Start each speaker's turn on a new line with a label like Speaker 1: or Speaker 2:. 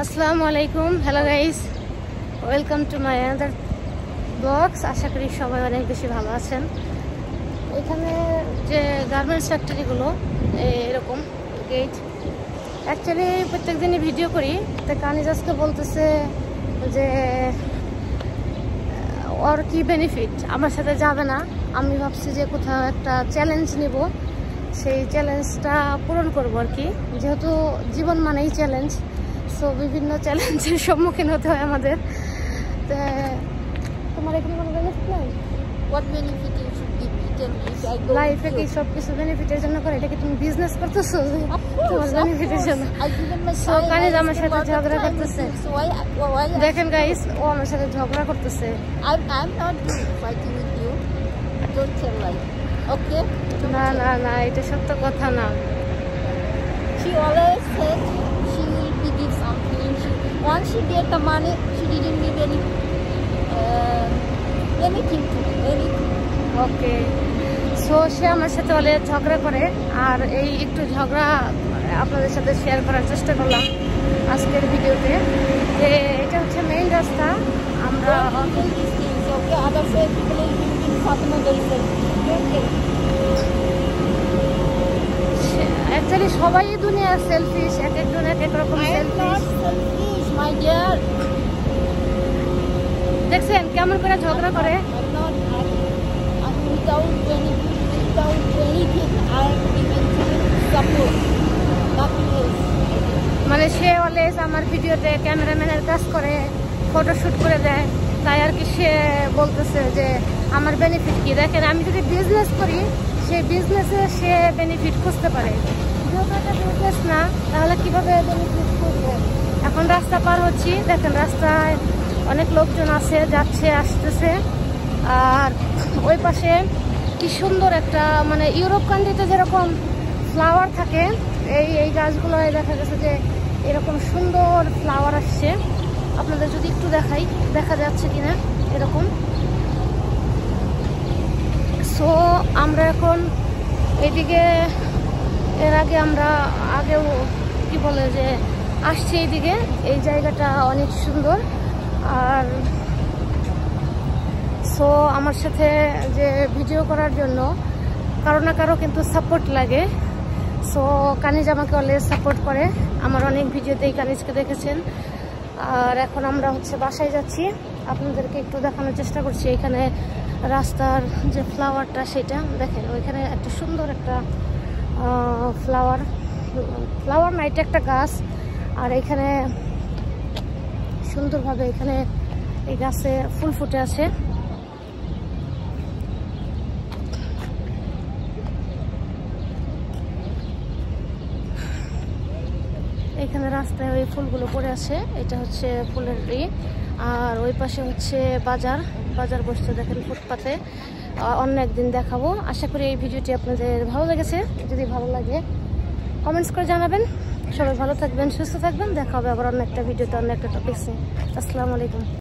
Speaker 1: আসসালামু আলাইকুম, hello guys, welcome to my another blogs. আশা করি সবাই অনেক বেশি ভালো আছেন। এখানে যে গার্মেন্টস ফ্যাক্টরিগুলো এরকম গেট, অ্যাকচুয়ালি প্রত্যেক দিনই ভিডিও করি, তো কানিজ আজকে বলতেছে যে ওর কি বেনিফিট, আমার সাথে যাবে না। আমি ভাবছি যে কোথাও একটা চ্যালেঞ্জ নিব, সেই চ্যালেঞ্জটা পূরণ করবো আর কি, যেহেতু জীবন মানেই চ্যালেঞ্জ। সো বিভিন্ন চ্যালেঞ্জের সম্মুখীন হতে হয় আমাদের। তো তোমার এখানে কোনো বেনিফিট নাই?
Speaker 2: What benefit you should give me? Tell me. If I go
Speaker 1: লাইফে কি সব কিছু বেনিফিটের জন্য করে? এটা কি তুমি বিজনেস করতেছো তোমার বেনিফিটের জন্য? সো কানিজ আমার সাথে ঝগড়া করতেছে। দেখেন গাইস, ও আমার সাথে ঝগড়া করতেছে।
Speaker 2: I'm not fighting with you. Don't tell like. Okay?
Speaker 1: না না না, এটা সত্য কথা না।
Speaker 2: She always said she will give something. Once she get the money, she didn't give anything to me. Anything.
Speaker 1: Okay, so সে আমার সাথে বলে ঝগড়া করে, আর এই একটু ঝগড়া আপনাদের সাথে শেয়ার করার চেষ্টা করলাম আজকের ভিডিওতে। যে এটা হচ্ছে মেইন রাস্তা। আমরা অ্যাকচুয়ালি সবাই দুনিয়া সেলফিশ, এক একজন এক এক রকম সেলফিশ। দেখছেন কেমন করে ঝগড়া করে? মানে সে অলওয়েজ আমার ভিডিওতে ক্যামেরাম্যানের কাজ করে, ফটোশুট করে দেয়, তাই আর কি সে বলতেছে যে আমার বেনিফিট কি। দেখেন, আমি যদি বিজনেস করি, সেই বিজনেসে সে বেনিফিট খুঁজতে পারে। যেহেতু এটা বিজনেস না, তাহলে কিভাবে বেনিফিট খুঁজবে? এখন রাস্তা পার হচ্ছি, দেখেন রাস্তায় অনেক লোকজন আছে, যাচ্ছে আসতেছে। আর ওই পাশে কি সুন্দর একটা, মানে ইউরোপ কান্ট্রিতে যেরকম ফ্লাওয়ার থাকে, এই গাছগুলোয় দেখা গেছে যে এরকম সুন্দর ফ্লাওয়ার আসছে। আপনাদের যদি একটু দেখাই, দেখা যাচ্ছে কিনা এরকম। সো আমরা এখন এইদিকে, এর আগে আমরা আগেও কি বলে যে আসছি এইদিকে। এই জায়গাটা অনেক সুন্দর। আর সো আমার সাথে যে ভিডিও করার জন্য কারো না কারো কিন্তু সাপোর্ট লাগে। সো কানিজ আমাকে অলওয়েজ সাপোর্ট করে, আমার অনেক ভিডিওতেই কানিজকে দেখেছেন। আর এখন আমরা হচ্ছে বাসায় যাচ্ছি, আপনাদেরকে একটু দেখানোর চেষ্টা করছি। এখানে রাস্তার যে ফ্লাওয়ারটা, সেটা দেখেন, ওইখানে একটা সুন্দর একটা ফ্লাওয়ার না, এটা একটা গাছ। আর এখানে সুন্দরভাবে এখানে এই গাছে ফুল ফুটে আছে। এখানে রাস্তায় ওই ফুলগুলো পড়ে আছে, এটা হচ্ছে ফুলের আর ওই পাশে হচ্ছে বাজার বসছে, দেখেন ফুটপাতে। অন্য একদিন দেখাবো। আশা করি এই ভিডিওটি আপনাদের ভালো লেগেছে। যদি ভালো লাগে কমেন্টস করে জানাবেন। সবাই ভালো থাকবেন, সুস্থ থাকবেন। দেখা হবে আবার অন্য একটা ভিডিওতে, অন্য একটা টপিকসে। আসসালামু আলাইকুম।